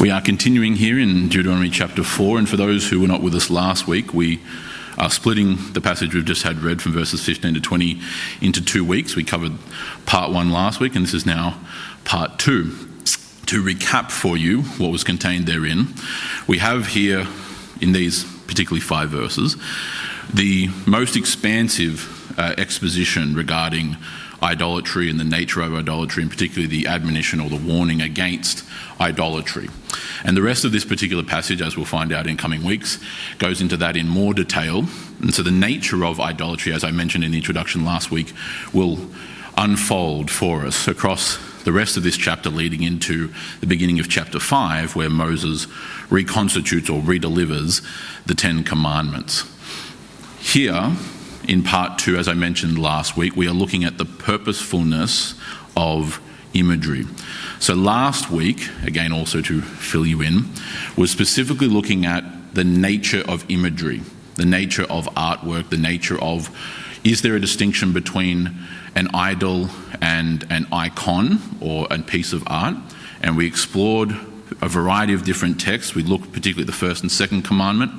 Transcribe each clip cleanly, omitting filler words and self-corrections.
We are continuing here in Deuteronomy chapter 4, and for those who were not with us last week, we are splitting the passage we've just had read from verses 15 to 20 into 2 weeks. We covered part 1 last week, and this is now part 2. To recap for you what was contained therein, we have here in these particularly 5 verses the most expansive exposition regarding idolatry and the nature of idolatry, and particularly the admonition or the warning against idolatry. And the rest of this particular passage, as we'll find out in coming weeks, goes into that in more detail. And so the nature of idolatry, as I mentioned in the introduction last week, will unfold for us across the rest of this chapter leading into the beginning of chapter 5, where Moses reconstitutes or redelivers the 10 Commandments. Here, in part 2, as I mentioned last week, we are looking at the purposefulness of imagery. So last week, again also to fill you in, was specifically looking at the nature of imagery, the nature of artwork, the nature of, is there a distinction between an idol and an icon or a piece of art? And we explored a variety of different texts. We looked particularly at the first and second commandment.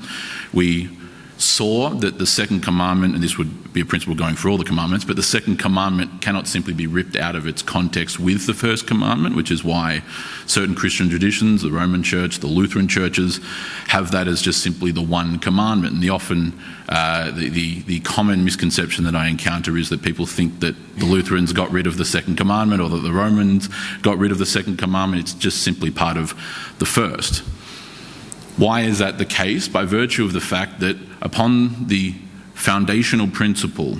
We saw that the second commandment, and this would be a principle going for all the commandments, but the second commandment cannot simply be ripped out of its context with the first commandment, which is why certain Christian traditions, the Roman Church, the Lutheran churches, have that as just simply the one commandment. And the common misconception that I encounter is that people think that the Lutherans got rid of the second commandment or that the Romans got rid of the second commandment. It's just simply part of the first. Why is that the case? By virtue of the fact that upon the foundational principle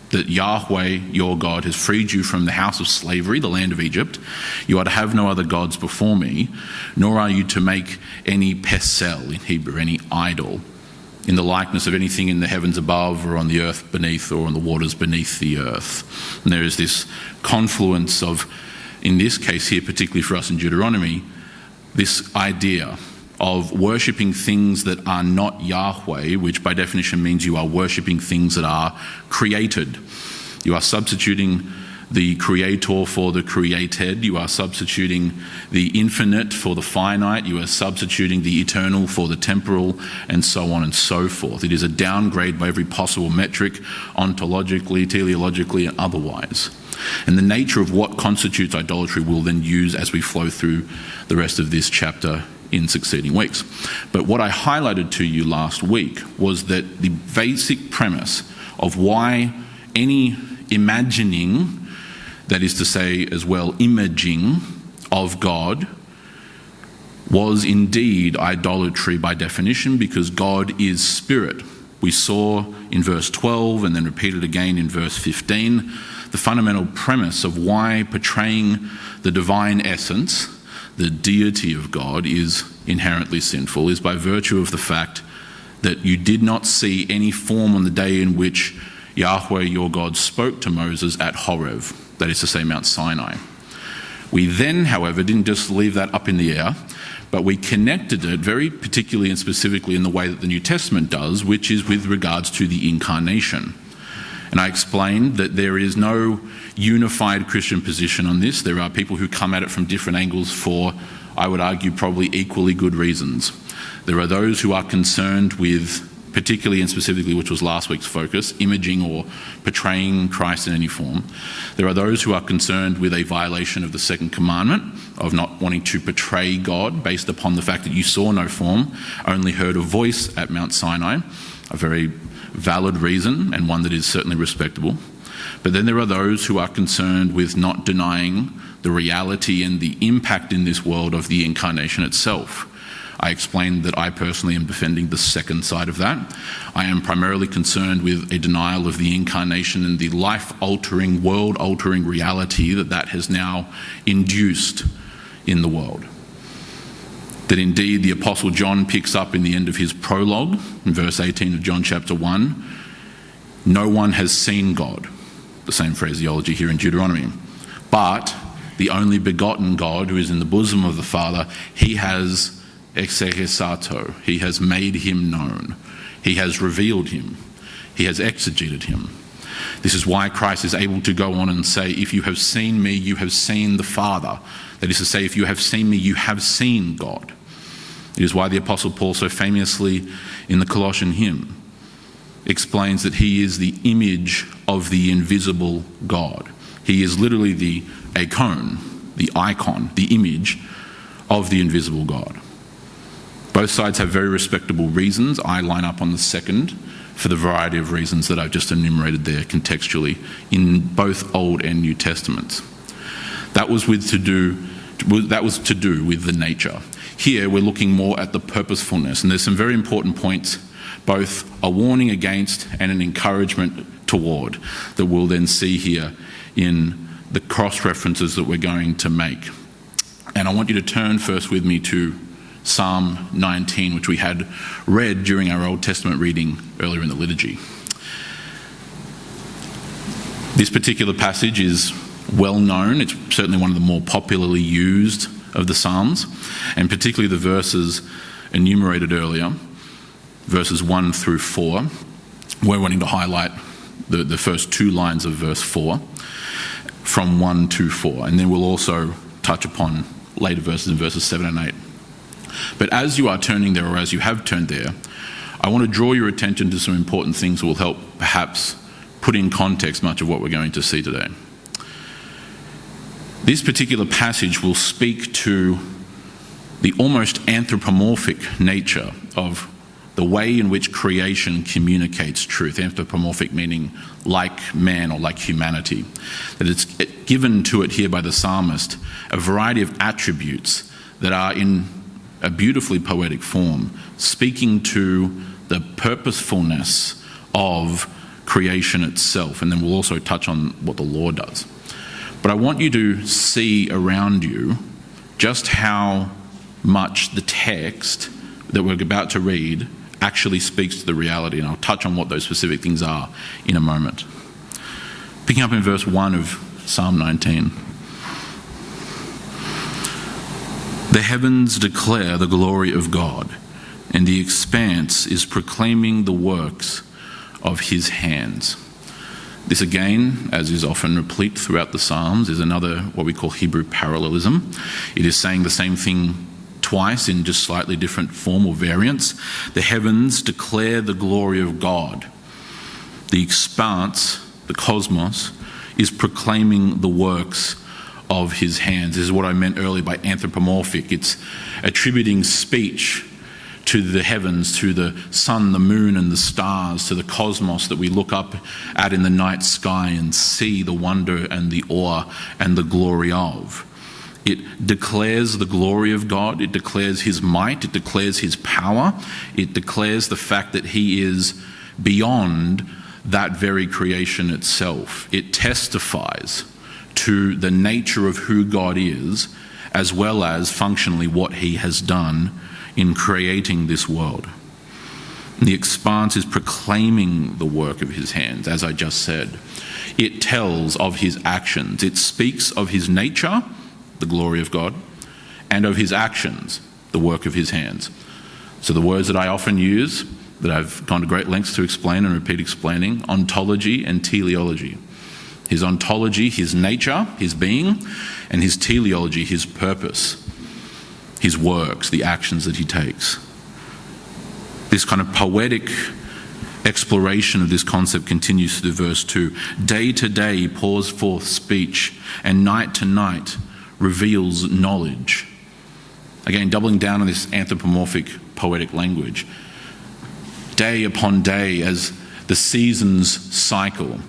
that Yahweh, your God, has freed you from the house of slavery, the land of Egypt, you are to have no other gods before me, nor are you to make any pesel, in Hebrew, any idol, in the likeness of anything in the heavens above or on the earth beneath or on the waters beneath the earth. And there is this confluence of, in this case here, particularly for us in Deuteronomy, this idea of worshipping things that are not Yahweh, which by definition means you are worshipping things that are created. You are substituting the creator for the created. You are substituting the infinite for the finite. You are substituting the eternal for the temporal, and so on and so forth. It is a downgrade by every possible metric, ontologically, teleologically, and otherwise. And the nature of what constitutes idolatry we'll then use as we flow through the rest of this chapter in succeeding weeks. But what I highlighted to you last week was that the basic premise of why any imagining, that is to say as well imaging of God, was indeed idolatry by definition, because God is spirit. We saw in verse 12 and then repeated again in verse 15 the fundamental premise of why portraying the divine essence, the deity of God, is inherently sinful is by virtue of the fact that you did not see any form on the day in which Yahweh your God spoke to Moses at Horeb, that is to say Mount Sinai. We then, however, didn't just leave that up in the air, but we connected it very particularly and specifically in the way that the New Testament does, which is with regards to the incarnation. And I explained that there is no unified Christian position on this. There are people who come at it from different angles for, I would argue, probably equally good reasons. There are those who are concerned with, particularly and specifically, which was last week's focus, imaging or portraying Christ in any form. There are those who are concerned with a violation of the second commandment, of not wanting to portray God based upon the fact that you saw no form, only heard a voice at Mount Sinai, a very valid reason and one that is certainly respectable. But then there are those who are concerned with not denying the reality and the impact in this world of the incarnation itself. I explained that I personally am defending the second side of that. I am primarily concerned with a denial of the incarnation and the life-altering, world-altering reality that has now induced in the world. That indeed the Apostle John picks up in the end of his prologue, in verse 18 of John chapter 1, no one has seen God. The same phraseology here in Deuteronomy. But the only begotten God who is in the bosom of the Father, he has exegesato, he has made him known. He has revealed him. He has exegeted him. This is why Christ is able to go on and say, if you have seen me, you have seen the Father. That is to say, if you have seen me, you have seen God. It is why the Apostle Paul so famously in the Colossian hymn explains that he is the image of the invisible God. He is literally the icon, the image of the invisible God. Both sides have very respectable reasons. I line up on the second for the variety of reasons that I've just enumerated there contextually in both Old and New Testaments. That was to do with the nature. Here we're looking more at the purposefulness, and there's some very important points, both a warning against and an encouragement toward, that we'll then see here in the cross-references that we're going to make. And I want you to turn first with me to Psalm 19, which we had read during our Old Testament reading earlier in the liturgy. This particular passage is well known. It's certainly one of the more popularly used of the Psalms, and particularly the verses enumerated earlier, verses 1 through 4. We're wanting to highlight the first two lines of verse 4, from 1 to 4, and then we'll also touch upon later verses in verses 7 and 8. But as you are turning there, or as you have turned there, I want to draw your attention to some important things that will help perhaps put in context much of what we're going to see today. This particular passage will speak to the almost anthropomorphic nature of the way in which creation communicates truth. Anthropomorphic meaning like man or like humanity. That it's given to it here by the psalmist a variety of attributes that are in a beautifully poetic form, speaking to the purposefulness of creation itself. And then we'll also touch on what the Lord does. But I want you to see around you just how much the text that we're about to read actually speaks to the reality, and I'll touch on what those specific things are in a moment. Picking up in verse 1 of Psalm 19. The heavens declare the glory of God, and the expanse is proclaiming the works of his hands. This again, as is often replete throughout the Psalms, is another what we call Hebrew parallelism. It is saying the same thing twice in just slightly different form or variants. The heavens declare the glory of God. The expanse, the cosmos, is proclaiming the works of his hands. This is what I meant earlier by anthropomorphic. It's attributing speech to the heavens, to the sun, the moon, and the stars, to the cosmos that we look up at in the night sky and see the wonder and the awe and the glory of. It declares the glory of God. It declares his might. It declares his power. It declares the fact that he is beyond that very creation itself. It testifies to the nature of who God is, as well as functionally what he has done in creating this world. The expanse is proclaiming the work of his hands, as I just said. It tells of his actions. It speaks of his nature, the glory of God, and of his actions, the work of his hands. So the words that I often use, that I've gone to great lengths to explain and repeat explaining, ontology and teleology. His ontology, his nature, his being, and his teleology, his purpose, his works, the actions that he takes. This kind of poetic exploration of this concept continues through verse 2. Day to day pours forth speech, and night to night reveals knowledge. Again, doubling down on this anthropomorphic poetic language. Day upon day, as the seasons cycle,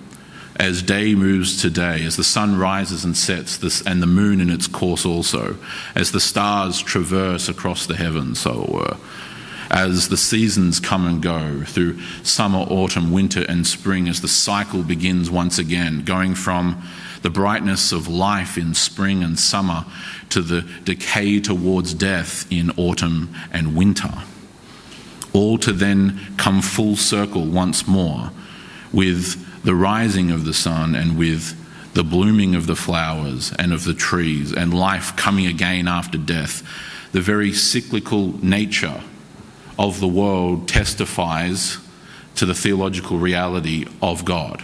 as day moves to day, as the sun rises and sets, and the moon in its course also, as the stars traverse across the heavens, so it were, as the seasons come and go through summer, autumn, winter, and spring, as the cycle begins once again, going from the brightness of life in spring and summer to the decay towards death in autumn and winter, all to then come full circle once more with the rising of the sun and with the blooming of the flowers and of the trees and life coming again after death. The very cyclical nature of the world testifies to the theological reality of God.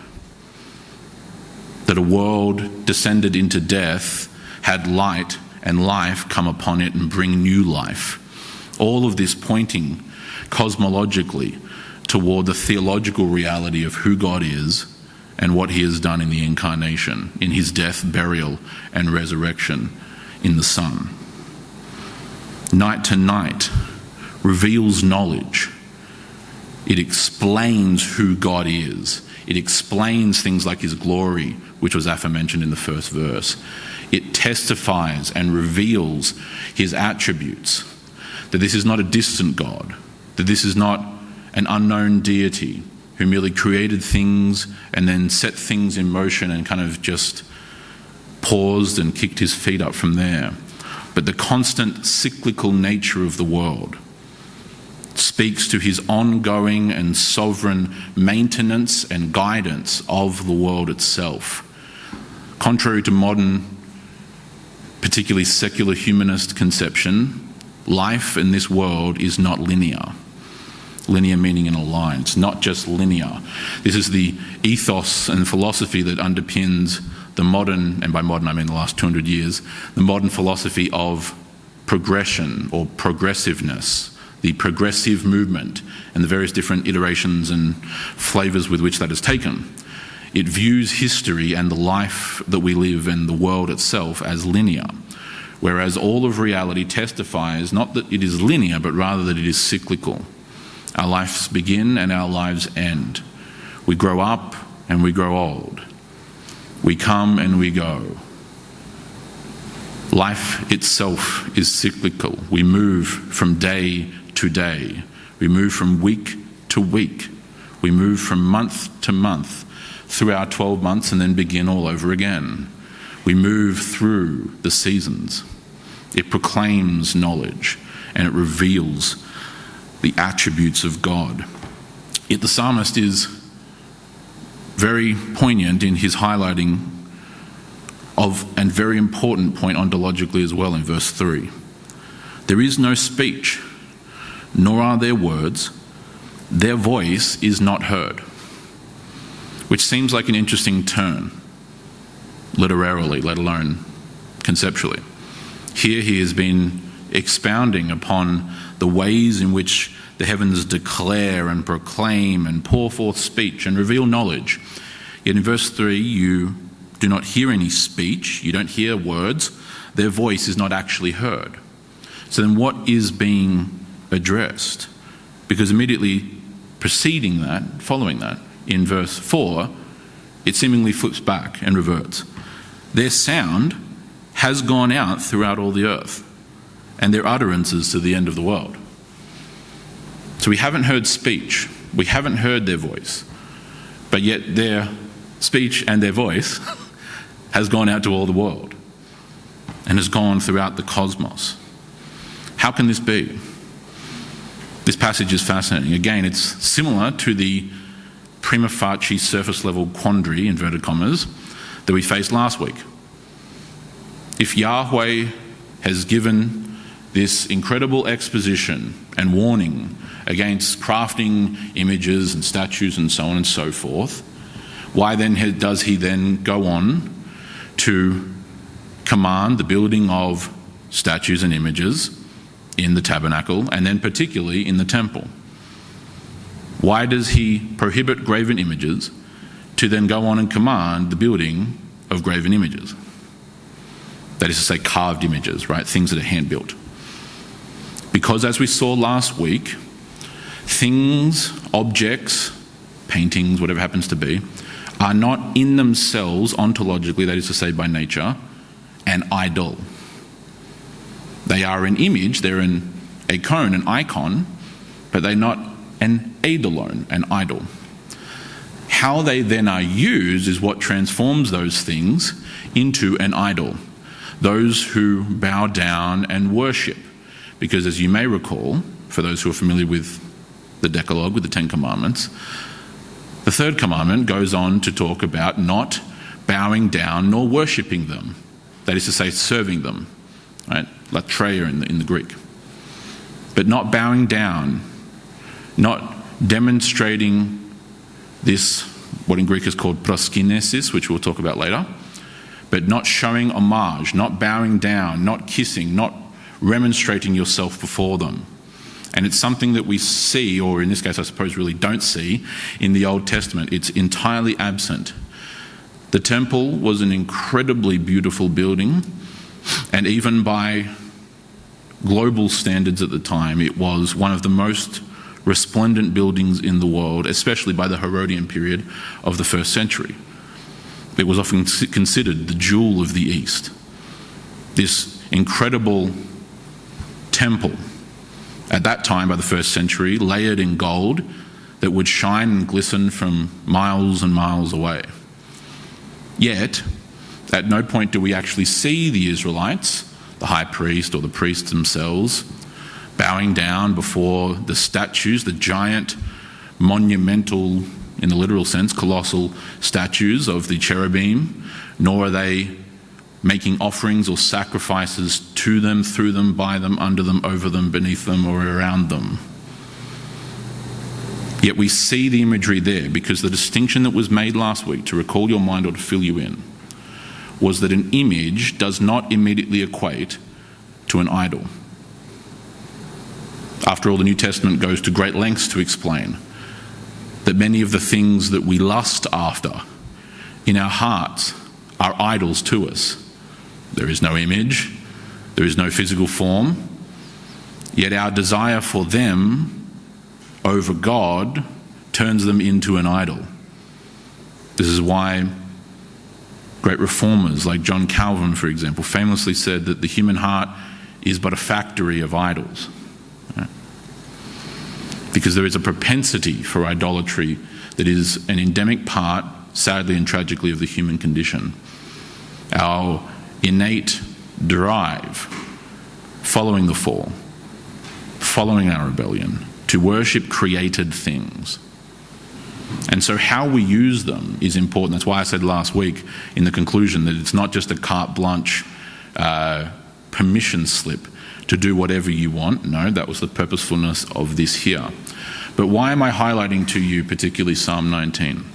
That a world descended into death had light and life come upon it and bring new life. All of this pointing cosmologically toward the theological reality of who God is and what he has done in the incarnation, in his death, burial, and resurrection in the Son. Night to night reveals knowledge. It explains who God is. It explains things like his glory, which was aforementioned in the first verse. It testifies and reveals his attributes, that this is not a distant God, that this is not an unknown deity who merely created things and then set things in motion and kind of just paused and kicked his feet up from there. But the constant cyclical nature of the world speaks to his ongoing and sovereign maintenance and guidance of the world itself. Contrary to modern, particularly secular humanist conception, life in this world is not linear. Linear meaning in a line. It's not just linear. This is the ethos and philosophy that underpins the modern, and by modern I mean the last 200 years, the modern philosophy of progression or progressiveness, the progressive movement and the various different iterations and flavours with which that is taken. It views history and the life that we live and the world itself as linear, whereas all of reality testifies not that it is linear, but rather that it is cyclical. Our lives begin and our lives end. We grow up and we grow old. We come and we go. Life itself is cyclical. We move from day to day. We move from week to week. We move from month to month through our 12 months and then begin all over again. We move through the seasons. It proclaims knowledge and it reveals the attributes of God. Yet the psalmist is very poignant in his highlighting of, and very important point ontologically as well in verse 3. There is no speech, nor are there words. Their voice is not heard. Which seems like an interesting turn, literarily, let alone conceptually. Here he has been expounding upon the ways in which the heavens declare and proclaim and pour forth speech and reveal knowledge. Yet in verse 3, you do not hear any speech, you don't hear words, their voice is not actually heard. So then what is being addressed? Because immediately preceding that, following that, in verse 4, it seemingly flips back and reverts. Their sound has gone out throughout all the earth, and their utterances to the end of the world. So we haven't heard speech, we haven't heard their voice, but yet their speech and their voice has gone out to all the world and has gone throughout the cosmos. How can this be? This passage is fascinating. Again, it's similar to the prima facie surface level quandary, inverted commas, that we faced last week. If Yahweh has given this incredible exposition and warning against crafting images and statues and so on and so forth, why then does he then go on to command the building of statues and images in the tabernacle and then particularly in the temple? Why does he prohibit graven images to then go on and command the building of graven images? That is to say, carved images, right? Things that are hand-built. Because as we saw last week, things, objects, paintings, whatever happens to be, are not in themselves ontologically, that is to say by nature, an idol. They are an image, they're an icon, an icon, but they're not an eidolon, an idol. How they then are used is what transforms those things into an idol. Those who bow down and worship. Because as you may recall, for those who are familiar with the Decalogue, with the Ten Commandments, the third commandment goes on to talk about not bowing down nor worshipping them. That is to say, serving them, right? Latreia in the Greek. But not bowing down, not demonstrating this, what in Greek is called proskinesis, which we'll talk about later, but not showing homage, not bowing down, not kissing, not remonstrating yourself before them. And it's something that we see, or in this case I suppose really don't see, in the Old Testament. It's entirely absent. The temple was an incredibly beautiful building, and even by global standards at the time, it was one of the most resplendent buildings in the world, especially by the Herodian period of the 1st century. It was often considered the jewel of the East. This incredible temple, at that time by the 1st century, layered in gold that would shine and glisten from miles and miles away. Yet, at no point do we actually see the Israelites, the high priest or the priests themselves, bowing down before the statues, the giant, monumental, in the literal sense, colossal statues of the cherubim, nor are they making offerings or sacrifices to them, through them, by them, under them, over them, beneath them, or around them. Yet we see the imagery there, because the distinction that was made last week, to recall your mind or to fill you in, was that an image does not immediately equate to an idol. After all, the New Testament goes to great lengths to explain that many of the things that we lust after in our hearts are idols to us. There is no image, there is no physical form, yet our desire for them over God turns them into an idol. This is why great reformers like John Calvin, for example, famously said that the human heart is but a factory of idols. Because there is a propensity for idolatry that is an endemic part, sadly and tragically, of the human condition. Our innate drive, following the fall, following our rebellion, to worship created things. And so how we use them is important. That's why I said last week in the conclusion that it's not just a carte blanche permission slip to do whatever you want. No, that was the purposefulness of this here. But why am I highlighting to you particularly Psalm 19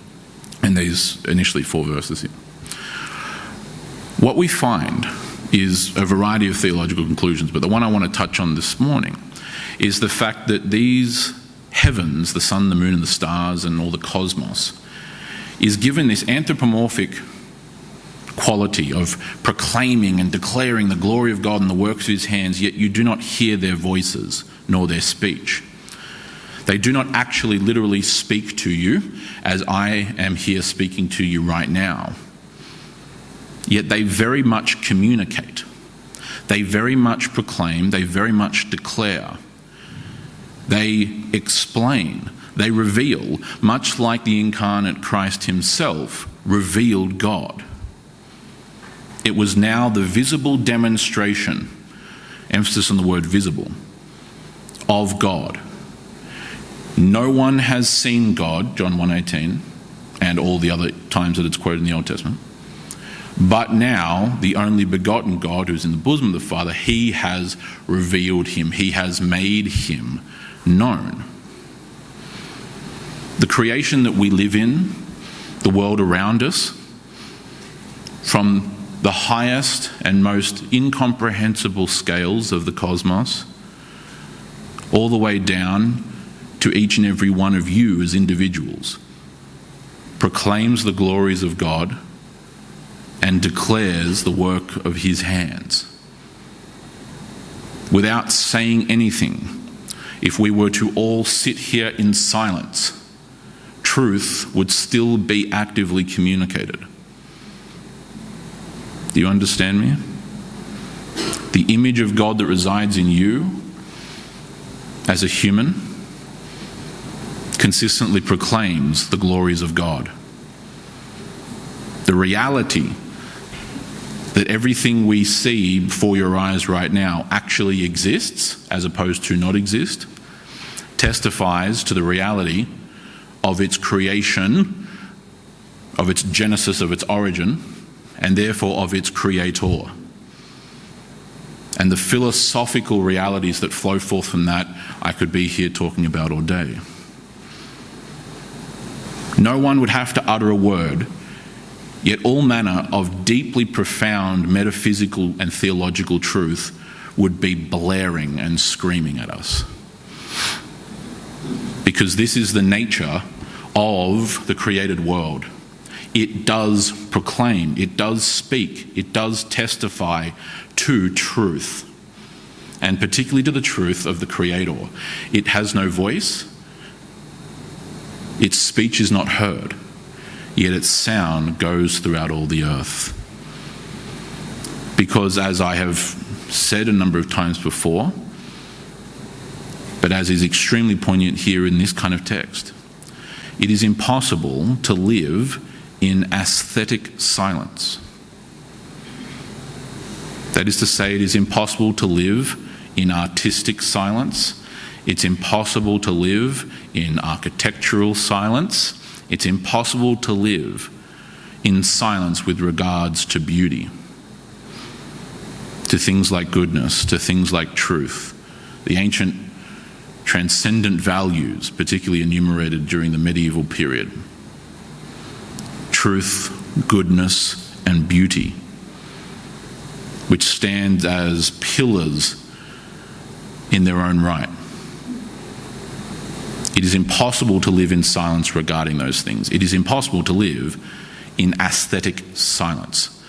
and these initially 4 verses here? What we find is a variety of theological conclusions, but the one I want to touch on this morning is the fact that these heavens, the sun, the moon and the stars and all the cosmos, is given this anthropomorphic quality of proclaiming and declaring the glory of God and the works of his hands, yet you do not hear their voices nor their speech. They do not actually literally speak to you as I am here speaking to you right now. Yet they very much communicate. They very much proclaim. They very much declare. They explain. They reveal, much like the incarnate Christ himself revealed God. It was now the visible demonstration, emphasis on the word visible, of God. No one has seen God, John 1:18, and all the other times that it's quoted in the Old Testament. But now, the only begotten God who's in the bosom of the Father, he has revealed him. He has made him known. The creation that we live in, the world around us, from the highest and most incomprehensible scales of the cosmos, all the way down to each and every one of you as individuals, proclaims the glories of God and declares the work of his hands. Without saying anything, if we were to all sit here in silence, truth would still be actively communicated. Do you understand me? The image of God that resides in you as a human consistently proclaims the glories of God. The reality that everything we see before your eyes right now actually exists, as opposed to not exist, testifies to the reality of its creation, of its genesis, of its origin, and therefore of its creator. And the philosophical realities that flow forth from that, I could be here talking about all day. No one would have to utter a word, yet all manner of deeply profound metaphysical and theological truth would be blaring and screaming at us. because this is the nature of the created world. It does proclaim, it does speak, it does testify to truth, and particularly to the truth of the Creator. It has no voice, its speech is not heard, yet its sound goes throughout all the earth. Because, as I have said a number of times before, but as is extremely poignant here in this kind of text, it is impossible to live in aesthetic silence. That is to say, it is impossible to live in artistic silence. It's impossible to live in architectural silence. It's impossible to live in silence with regards to beauty, to things like goodness, to things like truth, the ancient transcendent values, particularly enumerated during the medieval period. Truth, goodness, and beauty, which stand as pillars in their own right. It is impossible to live in silence regarding those things. It is impossible to live in aesthetic silence,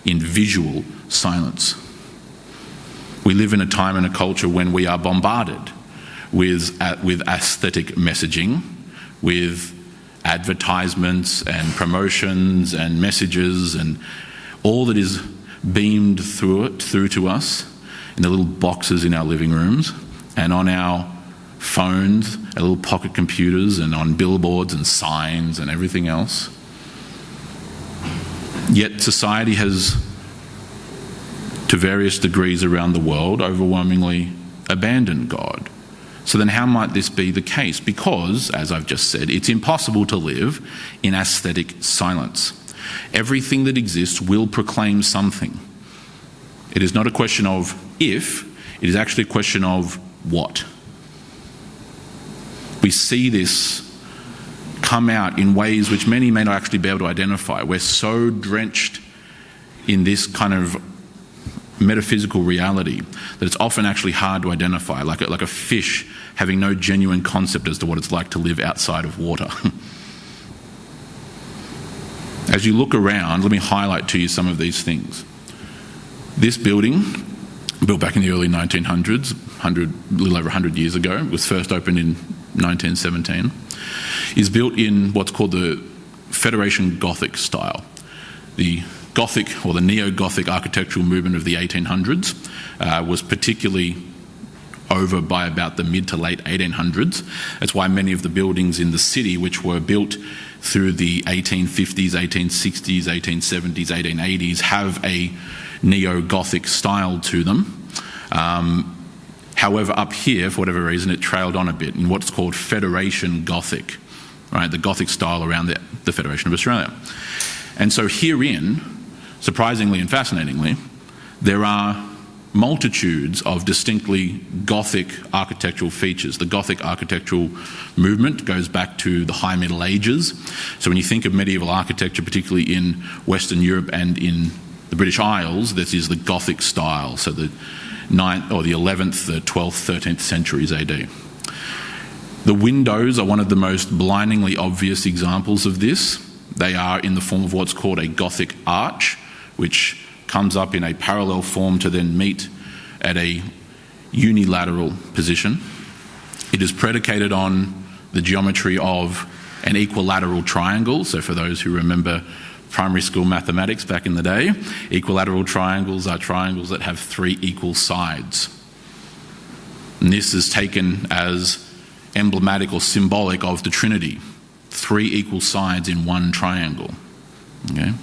in visual silence. We live in a time and a culture when we are bombarded with aesthetic messaging, with advertisements and promotions and messages and all that is beamed through to us in the little boxes in our living rooms and on our phones, our little pocket computers, and on billboards and signs and everything else. Yet society has, to various degrees around the world, overwhelmingly abandoned God. So then how might this be the case? Because, as I've just said, it's impossible to live in aesthetic silence. Everything that exists will proclaim something. It is not a question of if, it is actually a question of what. We see this come out in ways which many may not actually be able to identify. We're so drenched in this kind of metaphysical reality that it's often actually hard to identify, like a fish having no genuine concept as to what it's like to live outside of water. As you look around, let me highlight to you some of these things. This building, built back in the early 1900s, a little over 100 years ago, was first opened in 1917, is built in what's called the Federation Gothic style. The Gothic or the Neo-Gothic architectural movement of the 1800s was particularly over by about the mid to late 1800s. That's why many of the buildings in the city, which were built through the 1850s, 1860s, 1870s, 1880s, have a Neo-Gothic style to them. However, up here, for whatever reason, it trailed on a bit in what's called Federation Gothic, right? The Gothic style around the Federation of Australia. And so herein, surprisingly and fascinatingly, there are multitudes of distinctly Gothic architectural features. The Gothic architectural movement goes back to the High Middle Ages. So when you think of medieval architecture, particularly in Western Europe and in the British Isles, this is the Gothic style, so the 9th or the 11th, the 12th, 13th centuries AD. The windows are one of the most blindingly obvious examples of this. They are in the form of what's called a Gothic arch, which comes up in a parallel form to then meet at a unilateral position. It is predicated on the geometry of an equilateral triangle. So for those who remember primary school mathematics back in the day, equilateral triangles are triangles that have 3 equal sides. And this is taken as emblematic or symbolic of the Trinity. 3 equal sides in one triangle. Okay?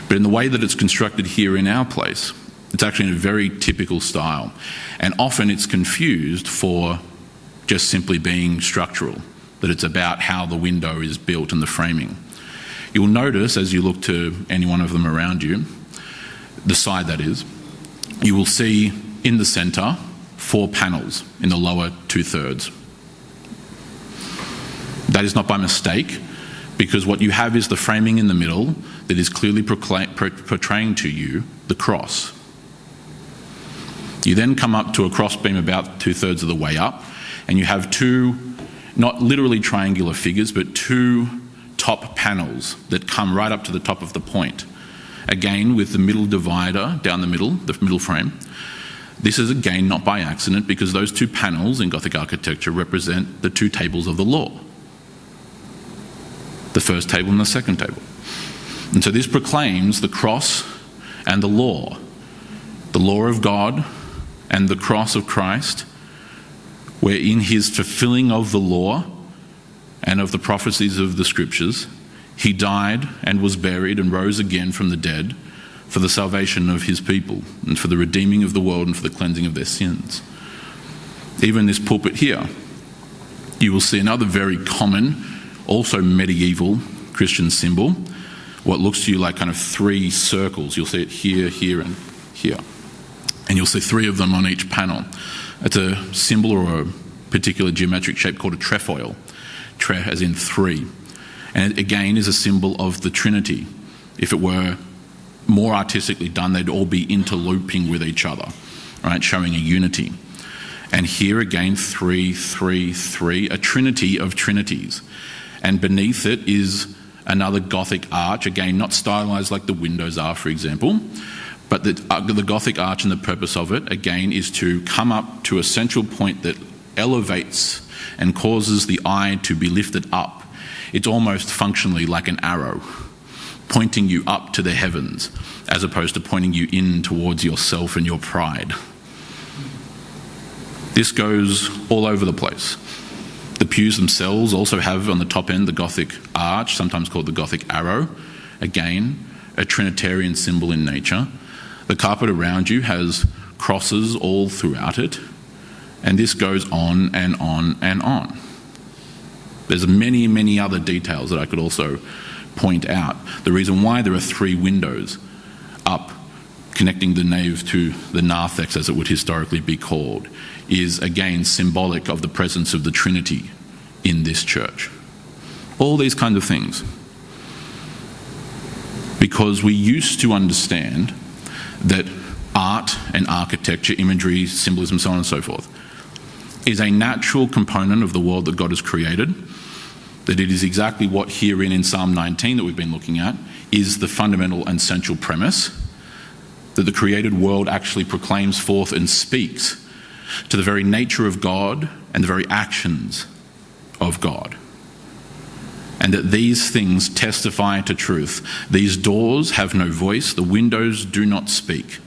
But in the way that it's constructed here in our place, it's actually in a very typical style. And often it's confused for just simply being structural, that it's about how the window is built and the framing. You'll notice as you look to any one of them around you, the side that is, you will see in the centre 4 panels in the lower 2/3. That is not by mistake, because what you have is the framing in the middle that is clearly portraying to you the cross. You then come up to a crossbeam about 2/3 of the way up, and you have 2 not literally triangular figures, but two top panels that come right up to the top of the point. Again, with the middle divider down the middle frame. This is again not by accident, because those two panels in Gothic architecture represent the two tables of the law. The first table and the second table. And so this proclaims the cross and the law of God and the cross of Christ, where in his fulfilling of the law and of the prophecies of the scriptures, he died and was buried and rose again from the dead for the salvation of his people and for the redeeming of the world and for the cleansing of their sins. Even this pulpit here, you will see another very common, also medieval Christian symbol, what looks to you like kind of three circles. You'll see it here, here, and here. And you'll see three of them on each panel. It's a symbol or a particular geometric shape called a trefoil. Tre as in three. And it again is a symbol of the Trinity. If it were more artistically done, they'd all be interlooping with each other, right, showing a unity. And here again, 3, 3, 3, a trinity of trinities. And beneath it is another Gothic arch, again not stylized like the windows are, for example, but the Gothic arch and the purpose of it, again, is to come up to a central point that elevates and causes the eye to be lifted up. It's almost functionally like an arrow, pointing you up to the heavens, as opposed to pointing you in towards yourself and your pride. This goes all over the place. The pews themselves also have on the top end the Gothic arch, sometimes called the Gothic arrow, again, a Trinitarian symbol in nature. The carpet around you has crosses all throughout it, and this goes on and on and on. There's many, many other details that I could also point out. The reason why there are 3 windows up connecting the nave to the narthex, as it would historically be called, is again symbolic of the presence of the Trinity in this church. All these kinds of things. Because we used to understand that art and architecture, imagery, symbolism, so on and so forth, is a natural component of the world that God has created, that it is exactly what herein in Psalm 19 that we've been looking at is the fundamental and central premise, that the created world actually proclaims forth and speaks to the very nature of God and the very actions of God. And that these things testify to truth. These doors have no voice, the windows do not speak.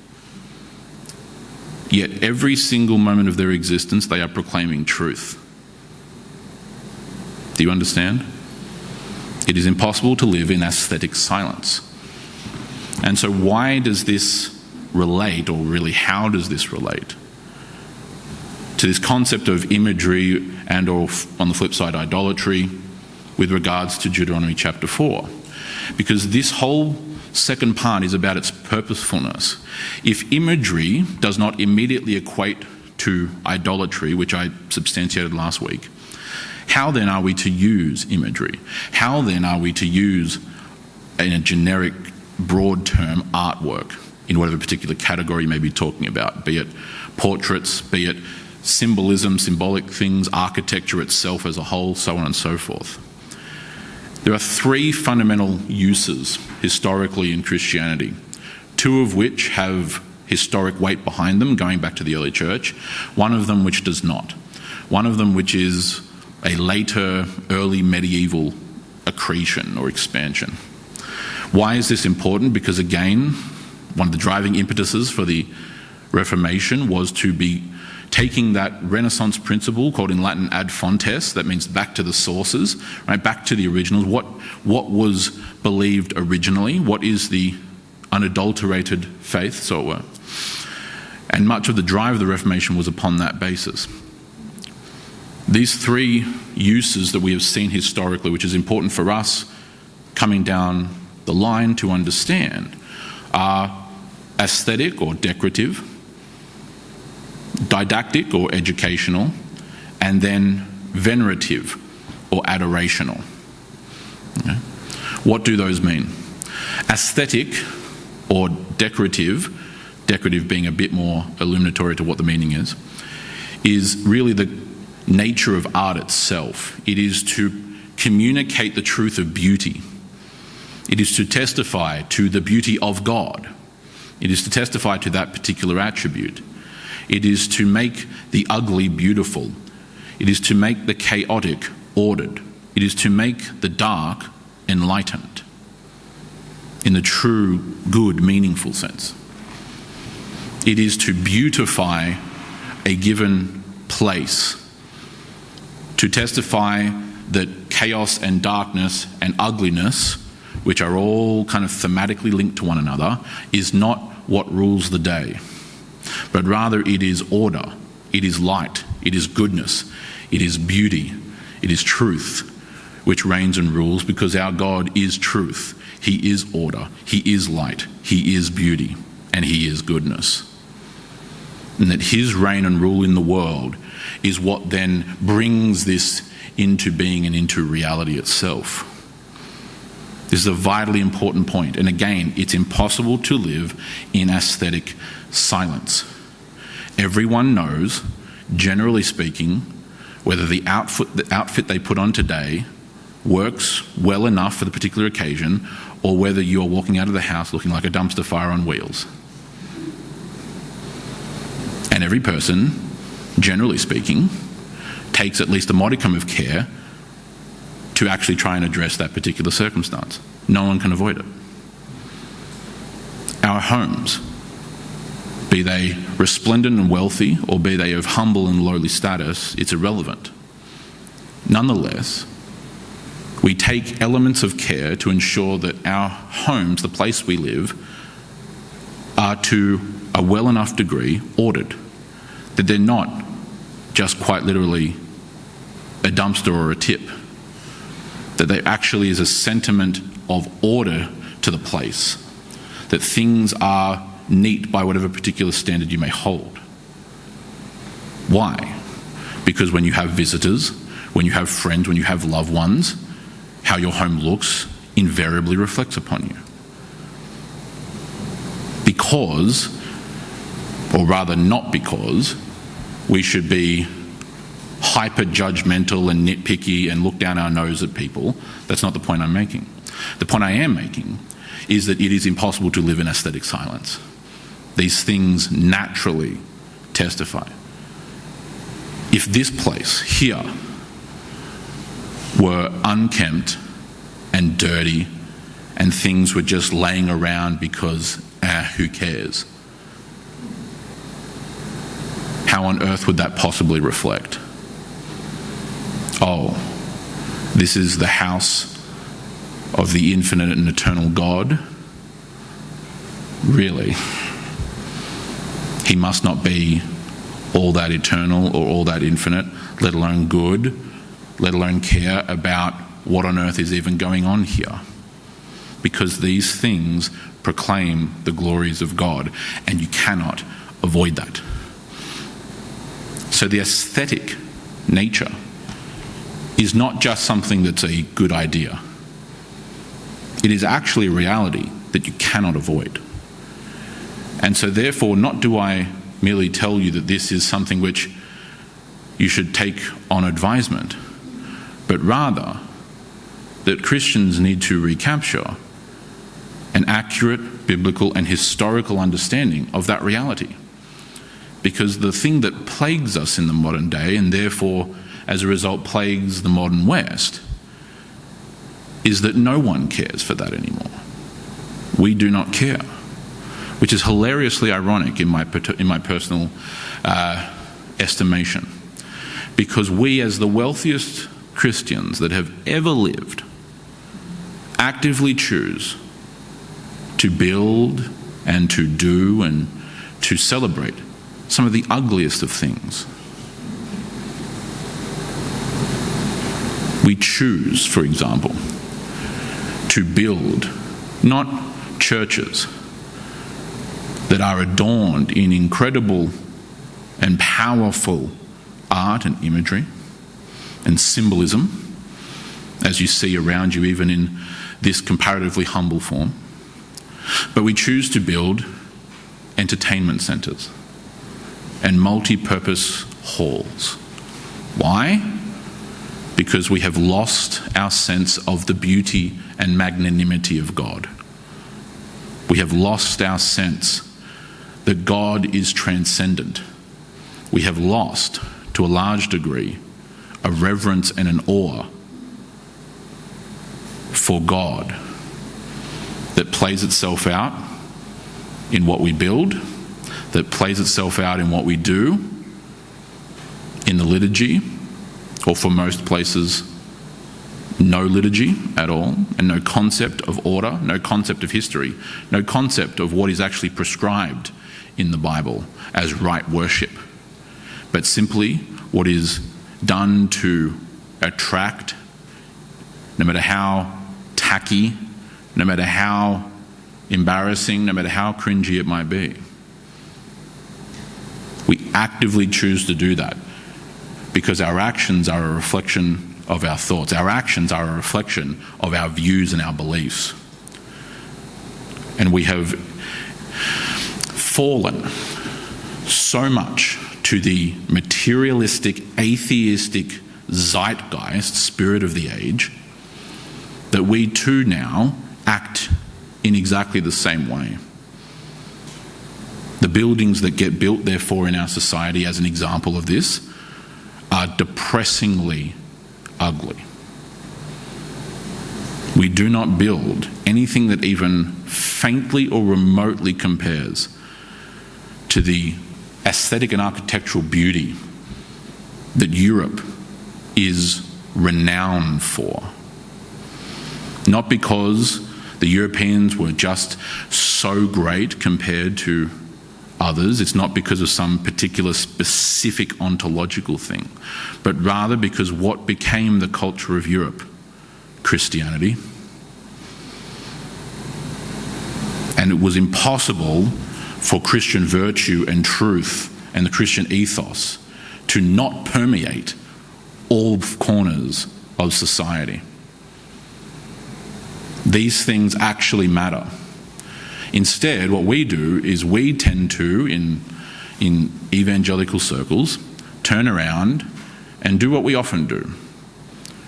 Yet every single moment of their existence they are proclaiming truth. Do you understand? It is impossible to live in aesthetic silence. And so why does this relate, or really how does this relate to this concept of imagery and, or on the flip side, idolatry with regards to Deuteronomy chapter 4? Because this whole second part is about its purposefulness. If imagery does not immediately equate to idolatry, which I substantiated last week, how then are we to use imagery? How then are we to use, in a generic, broad term, artwork in whatever particular category you may be talking about, be it portraits, be it symbolism, symbolic things, architecture itself as a whole, so on and so forth? There are 3 fundamental uses historically in Christianity, 2 of which have historic weight behind them, going back to the early church, one of them which does not. One of them which is a later, early medieval accretion or expansion. Why is this important? Because again, one of the driving impetuses for the Reformation was to be taking that Renaissance principle called in Latin ad fontes, that means back to the sources, right, back to the originals. What was believed originally? What is the unadulterated faith, so it were? And much of the drive of the Reformation was upon that basis. These 3 uses that we have seen historically, which is important for us coming down the line to understand, are aesthetic or decorative, didactic or educational, and then venerative or adorational. Okay. What do those mean? Aesthetic or decorative being a bit more illuminatory to what the meaning is really nature of art itself. It is to communicate the truth of beauty. It is to testify to the beauty of God. It is to testify to that particular attribute. It is to make the ugly beautiful. It is to make the chaotic ordered. It is to make the dark enlightened in the true, good, meaningful sense. It is to beautify a given place, to testify that chaos and darkness and ugliness, which are all kind of thematically linked to one another, is not what rules the day, but rather it is order, it is light, it is goodness, it is beauty, it is truth, which reigns and rules, because our God is truth. He is order, He is light, He is beauty, and He is goodness. And that His reign and rule in the world is what then brings this into being and into reality itself. This is a vitally important point. And again, it's impossible to live in aesthetic silence. Everyone knows, generally speaking, whether the outfit they put on today works well enough for the particular occasion, or whether you're walking out of the house looking like a dumpster fire on wheels. And every person, generally speaking, takes at least a modicum of care to actually try and address that particular circumstance. No one can avoid it. Our homes, be they resplendent and wealthy, or be they of humble and lowly status, it's irrelevant. Nonetheless, we take elements of care to ensure that our homes, the place we live, are to a well enough degree ordered, that they're not just quite literally a dumpster or a tip, that there actually is a sentiment of order to the place, that things are neat by whatever particular standard you may hold. Why? Because when you have visitors, when you have friends, when you have loved ones, how your home looks invariably reflects upon you. Because, or rather not because, we should be hyper-judgmental and nitpicky and look down our nose at people. That's not the point I'm making. The point I am making is that it is impossible to live in aesthetic silence. These things naturally testify. If this place here were unkempt and dirty and things were just laying around because, who cares? How on earth would that possibly reflect? Oh, this is the house of the infinite and eternal God? Really? He must not be all that eternal or all that infinite, let alone good, let alone care about what on earth is even going on here. Because these things proclaim the glories of God, and you cannot avoid that. So the aesthetic nature is not just something that's a good idea. It is actually a reality that you cannot avoid. And so therefore, not do I merely tell you that this is something which you should take on advisement, but rather that Christians need to recapture an accurate biblical and historical understanding of that reality. Because the thing that plagues us in the modern day, and therefore as a result plagues the modern West, is that no one cares for that anymore. We do not care, which is hilariously ironic in my personal estimation, because we, as the wealthiest Christians that have ever lived, actively choose to build and to do and to celebrate some of the ugliest of things. We choose, for example, to build not churches that are adorned in incredible and powerful art and imagery and symbolism, as you see around you even in this comparatively humble form, but we choose to build entertainment centres and multi-purpose halls Why? Because we have lost our sense of the beauty and magnanimity of God. We have lost our sense that God is transcendent. We have lost, to a large degree, a reverence and an awe for God that plays itself out in what we build, that plays itself out in what we do, in the liturgy, or for most places, no liturgy at all, and no concept of order, no concept of history, no concept of what is actually prescribed in the Bible as right worship, but simply what is done to attract, no matter how tacky, no matter how embarrassing, no matter how cringy it might be. We actively choose to do that because our actions are a reflection of our thoughts. Our actions are a reflection of our views and our beliefs. And we have fallen so much to the materialistic, atheistic zeitgeist, spirit of the age, that we too now act in exactly the same way. The buildings that get built, therefore, in our society as an example of this are depressingly ugly. We do not build anything that even faintly or remotely compares to the aesthetic and architectural beauty that Europe is renowned for. Not because the Europeans were just so great compared to others, it's not because of some particular specific ontological thing, but rather because what became the culture of Europe? Christianity. And it was impossible for Christian virtue and truth and the Christian ethos to not permeate all corners of society. These things actually matter. Instead, what we do is we tend to, in evangelical circles, turn around and do what we often do,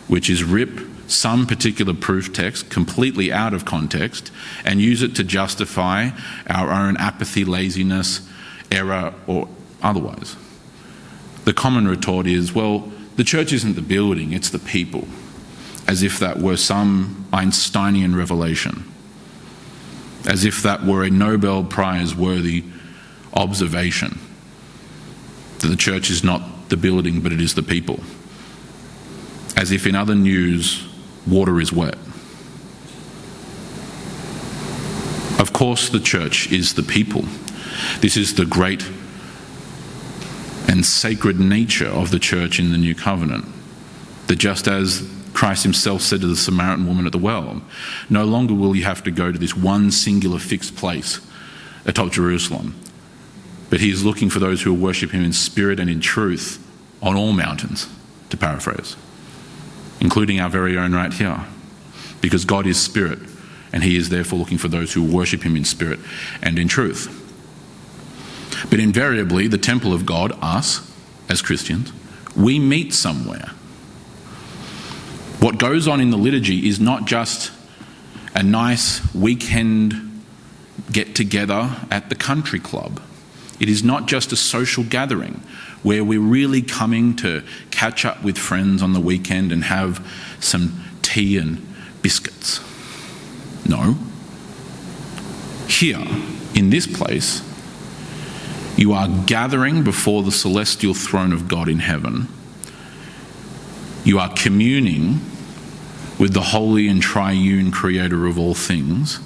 which is rip some particular proof text completely out of context and use it to justify our own apathy, laziness, error, or otherwise. The common retort is, well, the church isn't the building, it's the people, as if that were some Einsteinian revelation, as if that were a Nobel Prize worthy observation, that the church is not the building but it is the people, as if in other news water is wet. Of course the church is the people. This is the great and sacred nature of the church in the New Covenant, that just as Christ himself said to the Samaritan woman at the well, no longer will you have to go to this one singular fixed place atop Jerusalem, but he is looking for those who will worship him in spirit and in truth on all mountains, to paraphrase, including our very own right here, because God is spirit and he is therefore looking for those who worship him in spirit and in truth. But invariably, the temple of God, us as Christians, we meet somewhere. What goes on in the liturgy is not just a nice weekend get-together at the country club. It is not just a social gathering where we're really coming to catch up with friends on the weekend and have some tea and biscuits. No. Here, in this place, you are gathering before the celestial throne of God in heaven. You are communing with the holy and triune creator of all things,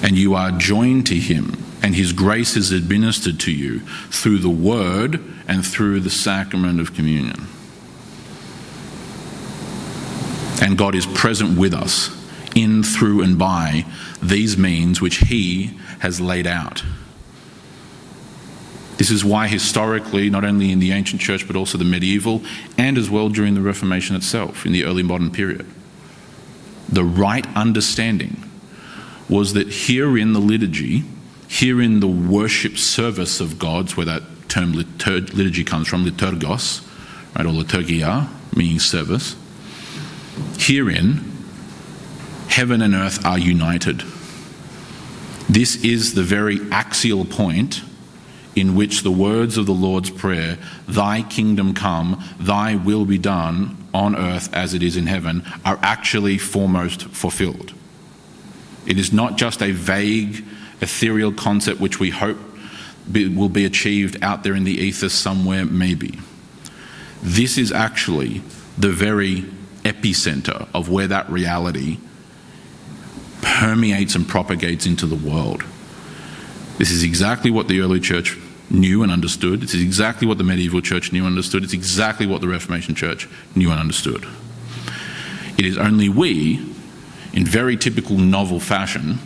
and you are joined to him, and his grace is administered to you through the word and through the sacrament of communion. And God is present with us in, through, and by these means which he has laid out. This is why historically, not only in the ancient church but also the medieval, and as well during the Reformation itself, in the early modern period, the right understanding was that here in the liturgy, here in the worship service of gods, where that term liturgy comes from, liturgos, right, or liturgia, meaning service. Herein, heaven and earth are united. This is the very axial point in which the words of the Lord's Prayer, "Thy kingdom come, thy will be done on earth as it is in heaven," are actually foremost fulfilled. It is not just a vague, ethereal concept which we hope will be achieved out there in the ether somewhere, maybe. This is actually the very epicenter of where that reality permeates and propagates into the world. This is exactly what the early church knew and understood. This is exactly what the medieval church knew and understood. It's exactly what the Reformation church knew and understood. It is only we, in very typical novel fashion,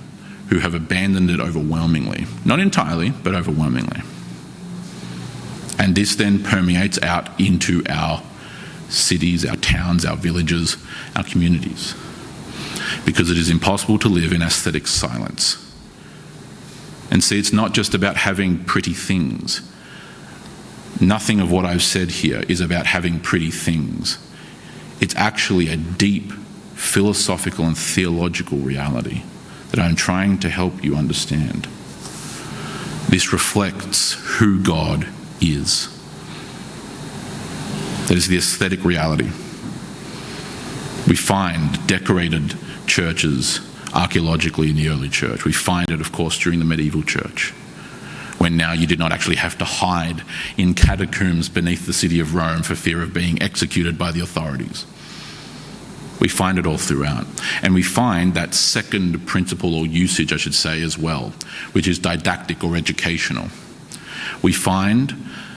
who have abandoned it overwhelmingly. Not entirely, but overwhelmingly. And this then permeates out into our cities, our towns, our villages, our communities. Because it is impossible to live in aesthetic silence. And see, it's not just about having pretty things. Nothing of what I've said here is about having pretty things. It's actually a deep philosophical and theological reality that I'm trying to help you understand. This reflects who God is. That is the aesthetic reality. We find decorated churches archaeologically in the early church. We find it, of course, during the medieval church, when now you did not actually have to hide in catacombs beneath the city of Rome for fear of being executed by the authorities. We find it all throughout. And we find that second principle, or usage I should say as well, which is didactic or educational. We find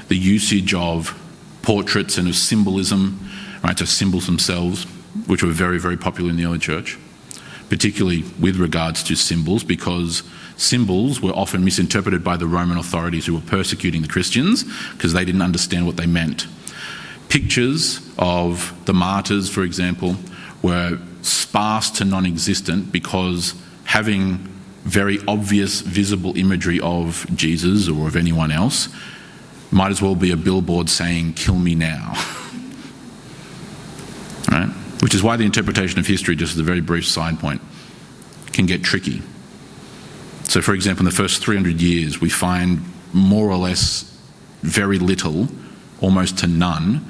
the usage of portraits and of symbolism, right, so symbols themselves, which were very, very popular in the early church, particularly with regards to symbols, because symbols were often misinterpreted by the Roman authorities who were persecuting the Christians because they didn't understand what they meant. Pictures of the martyrs, for example, were sparse to non-existent because having very obvious visible imagery of Jesus or of anyone else might as well be a billboard saying, "Kill me now." Right? Which is why the interpretation of history, just as a very brief side point, can get tricky. So, for example, in the first 300 years, we find more or less very little, almost to none,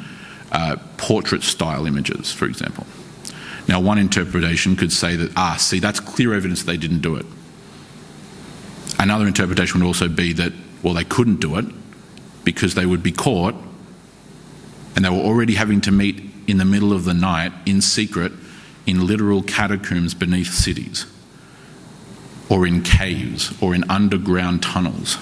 portrait-style images, for example. Now, one interpretation could say that, see, that's clear evidence they didn't do it. Another interpretation would also be that, well, they couldn't do it because they would be caught and they were already having to meet in the middle of the night in secret in literal catacombs beneath cities, or in caves, or in underground tunnels.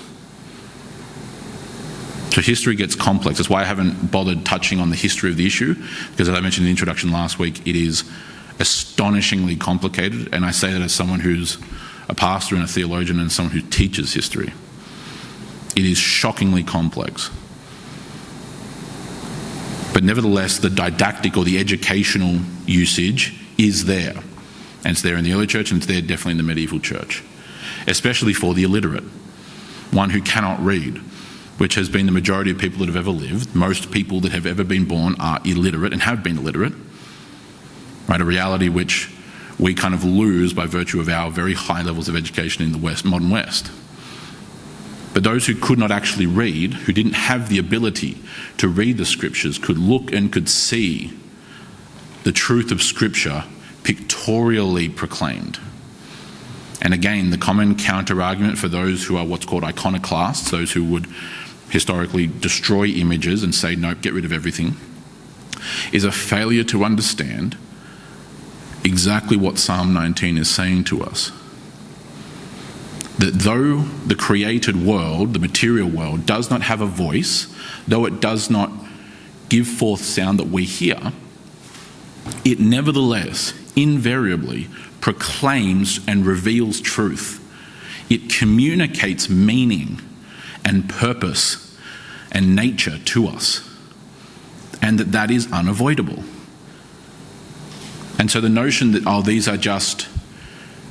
So history gets complex. That's why I haven't bothered touching on the history of the issue, because as I mentioned in the introduction last week, it is astonishingly complicated, and I say that as someone who's a pastor and a theologian and someone who teaches history. It is shockingly complex. But nevertheless, the didactic or the educational usage is there. And it's there in the early church, and it's there definitely in the medieval church. Especially for the illiterate, one who cannot read, which has been the majority of people that have ever lived. Most people that have ever been born are illiterate and have been illiterate. Right, a reality which we kind of lose by virtue of our very high levels of education in the West, modern West. But those who could not actually read, who didn't have the ability to read the scriptures, could look and could see the truth of scripture pictorially proclaimed. And again, the common counter-argument for those who are what's called iconoclasts, those who would historically destroy images and say, nope, get rid of everything, is a failure to understand exactly what Psalm 19 is saying to us. That though the created world, the material world, does not have a voice, though it does not give forth sound that we hear, it nevertheless, invariably, proclaims and reveals truth. It communicates meaning and purpose and nature to us, and that is unavoidable. And so the notion that, these are just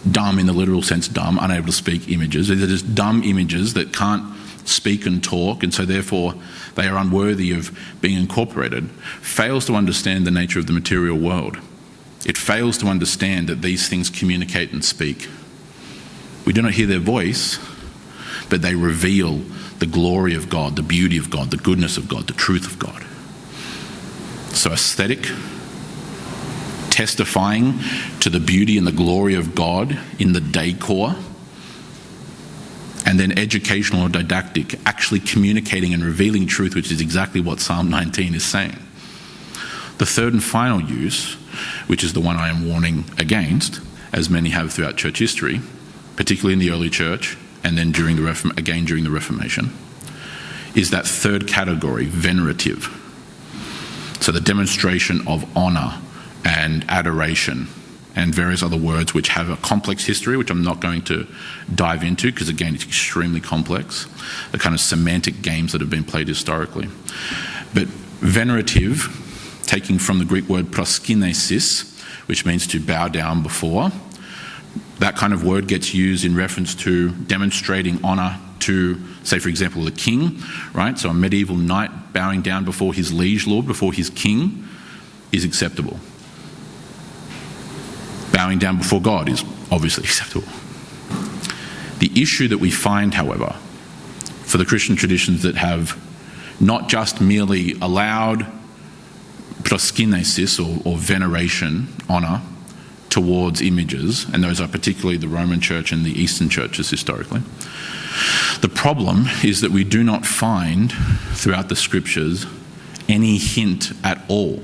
dumb, in the literal sense dumb, unable to speak images, they're just dumb images that can't speak and talk, and so therefore they are unworthy of being incorporated, fails to understand the nature of the material world. It fails to understand that these things communicate and speak. We do not hear their voice, but they reveal the glory of God, the beauty of God, the goodness of God, the truth of God. So aesthetic, testifying to the beauty and the glory of God in the decor, and then educational or didactic, actually communicating and revealing truth, which is exactly what Psalm 19 is saying. The third and final use, which is the one I am warning against, as many have throughout church history, particularly in the early church, and then during the Reformation, is that third category, venerative. So the demonstration of honour and adoration and various other words which have a complex history, which I'm not going to dive into because, again, it's extremely complex, the kind of semantic games that have been played historically. But venerative, taking from the Greek word proskinesis, which means to bow down before, that kind of word gets used in reference to demonstrating honour to, say, for example, the king, right? So a medieval knight bowing down before his liege lord, before his king, is acceptable. Bowing down before God is obviously acceptable. The issue that we find, however, for the Christian traditions that have not just merely allowed proskinesis or veneration, honour, towards images, and those are particularly the Roman Church and the Eastern churches historically. The problem is that we do not find throughout the scriptures any hint at all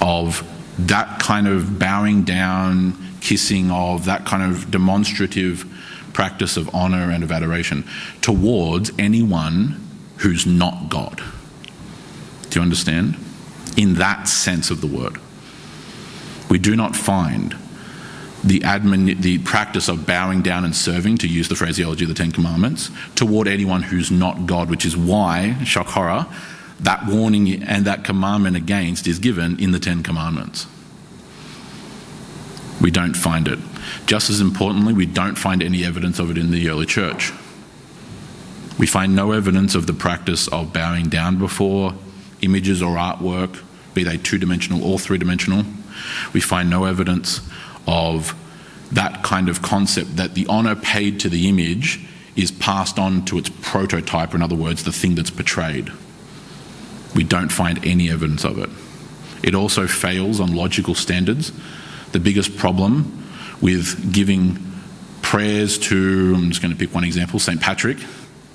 of that kind of bowing down, kissing of, that kind of demonstrative practice of honour and of adoration towards anyone who's not God. Do you understand? In that sense of the word. We do not find the practice of bowing down and serving, to use the phraseology of the Ten Commandments, toward anyone who's not God, which is why, shock horror, that warning and that commandment against is given in the Ten Commandments. We don't find it. Just as importantly, we don't find any evidence of it in the early church. We find no evidence of the practice of bowing down before images or artwork, be they two-dimensional or three-dimensional. We find no evidence of that kind of concept that the honour paid to the image is passed on to its prototype, or in other words, the thing that's portrayed. We don't find any evidence of it. It also fails on logical standards. The biggest problem with giving prayers to, I'm just going to pick one example, St. Patrick,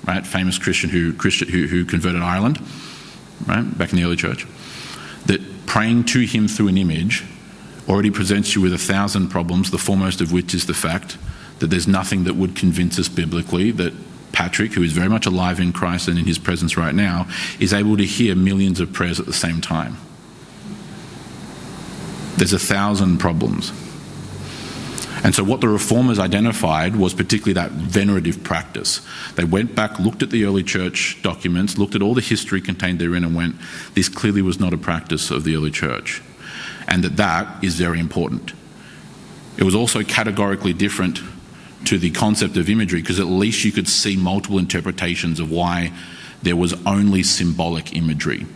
right, famous Christian who converted Ireland, right, back in the early church, that praying to him through an image already presents you with 1,000 problems, the foremost of which is the fact that there's nothing that would convince us biblically that Patrick, who is very much alive in Christ and in his presence right now, is able to hear millions of prayers at the same time. There's 1,000 problems. And so what the Reformers identified was particularly that venerative practice. They went back, looked at the early church documents, looked at all the history contained therein and went, this clearly was not a practice of the early church. And that is very important. It was also categorically different to the concept of imagery, because at least you could see multiple interpretations of why there was only symbolic imagery.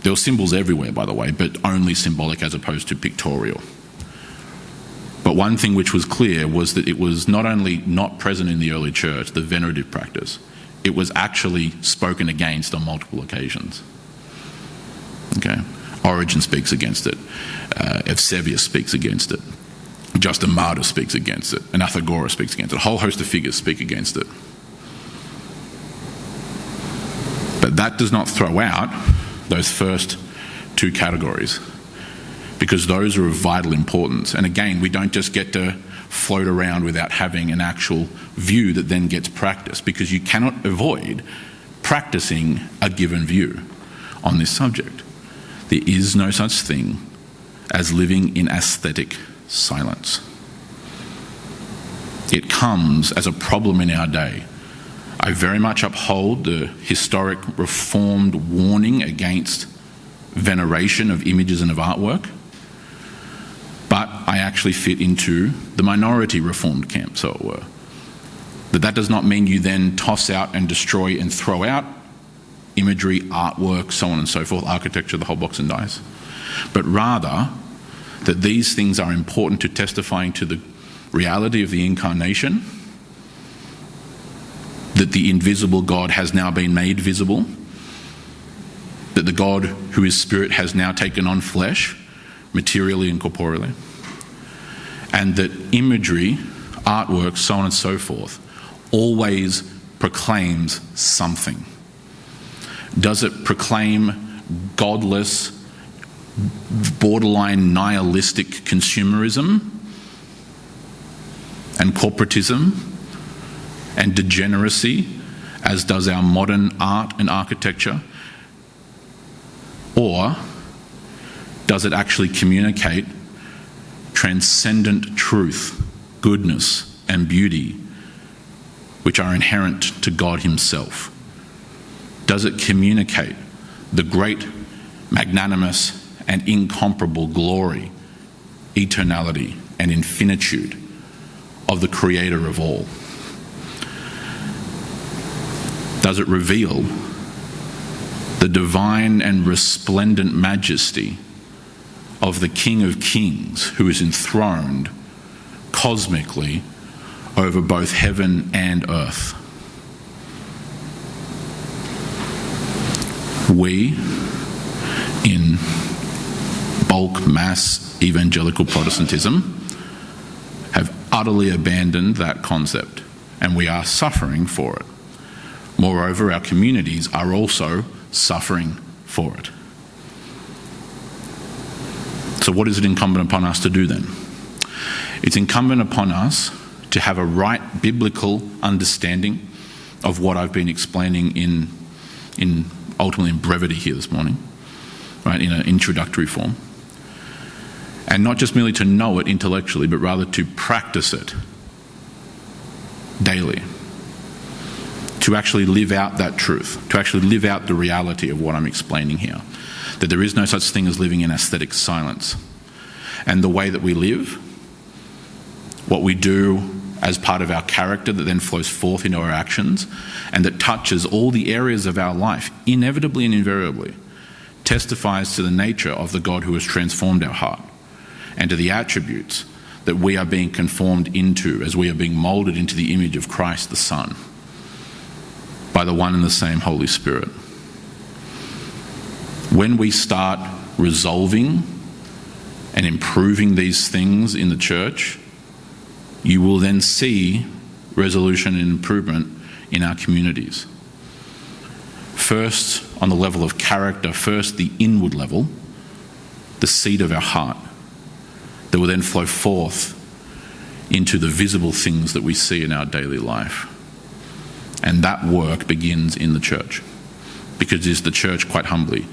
There were symbols everywhere, by the way, but only symbolic as opposed to pictorial. But one thing which was clear was that it was not only not present in the early church, the venerative practice, it was actually spoken against on multiple occasions. Okay? Origen speaks against it. Eusebius speaks against it. Justin Martyr speaks against it. And Anaxagoras speaks against it. A whole host of figures speak against it. But that does not throw out those first two categories, because those are of vital importance. And again, we don't just get to float around without having an actual view that then gets practiced, because you cannot avoid practicing a given view on this subject. There is no such thing as living in aesthetic silence. It comes as a problem in our day. I very much uphold the historic Reformed warning against veneration of images and of artwork, but I actually fit into the minority Reformed camp, so it were. That does not mean you then toss out and destroy and throw out imagery, artwork, so on and so forth, architecture, the whole box and dice. But rather, that these things are important to testifying to the reality of the incarnation, that the invisible God has now been made visible, that the God who is spirit has now taken on flesh, materially and corporeally, and that imagery, artwork, so on and so forth, always proclaims something. Does it proclaim godless, borderline nihilistic consumerism and corporatism and degeneracy, as does our modern art and architecture? Or does it actually communicate transcendent truth, goodness, and beauty, which are inherent to God Himself? Does it communicate the great, magnanimous, and incomparable glory, eternality, and infinitude of the Creator of all? Does it reveal the divine and resplendent majesty of the King of Kings, who is enthroned cosmically over both heaven and earth? We, in bulk mass evangelical Protestantism, have utterly abandoned that concept, and we are suffering for it. Moreover, our communities are also suffering for it. So what is it incumbent upon us to do then? It's incumbent upon us to have a right biblical understanding of what I've been explaining in ultimately in brevity here this morning, right, in an introductory form. And not just merely to know it intellectually, but rather to practice it daily. To actually live out that truth, to actually live out the reality of what I'm explaining here. That there is no such thing as living in aesthetic silence. And the way that we live, what we do as part of our character that then flows forth into our actions, and that touches all the areas of our life, inevitably and invariably, testifies to the nature of the God who has transformed our heart, and to the attributes that we are being conformed into as we are being moulded into the image of Christ the Son, by the one and the same Holy Spirit. When we start resolving and improving these things in the church, you will then see resolution and improvement in our communities. First, on the level of character, first the inward level, the seed of our heart, that will then flow forth into the visible things that we see in our daily life. And that work begins in the church, because it is the church, quite humbly,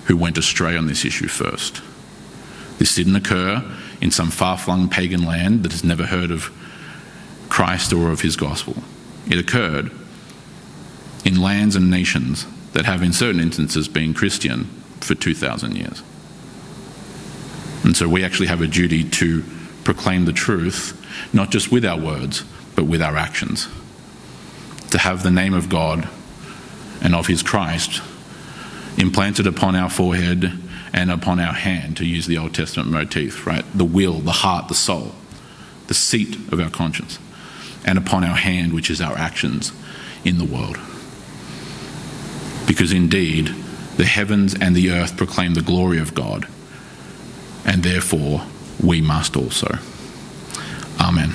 who went astray on this issue first. This didn't occur in some far-flung pagan land that has never heard of Christ or of His gospel. It occurred in lands and nations that have in certain instances been Christian for 2,000 years. And so we actually have a duty to proclaim the truth, not just with our words, but with our actions. To have the name of God and of His Christ implanted upon our forehead and upon our hand, to use the Old Testament motif, right? The will, the heart, the soul, the seat of our conscience, and upon our hand, which is our actions in the world. Because indeed, the heavens and the earth proclaim the glory of God, and therefore we must also. Amen.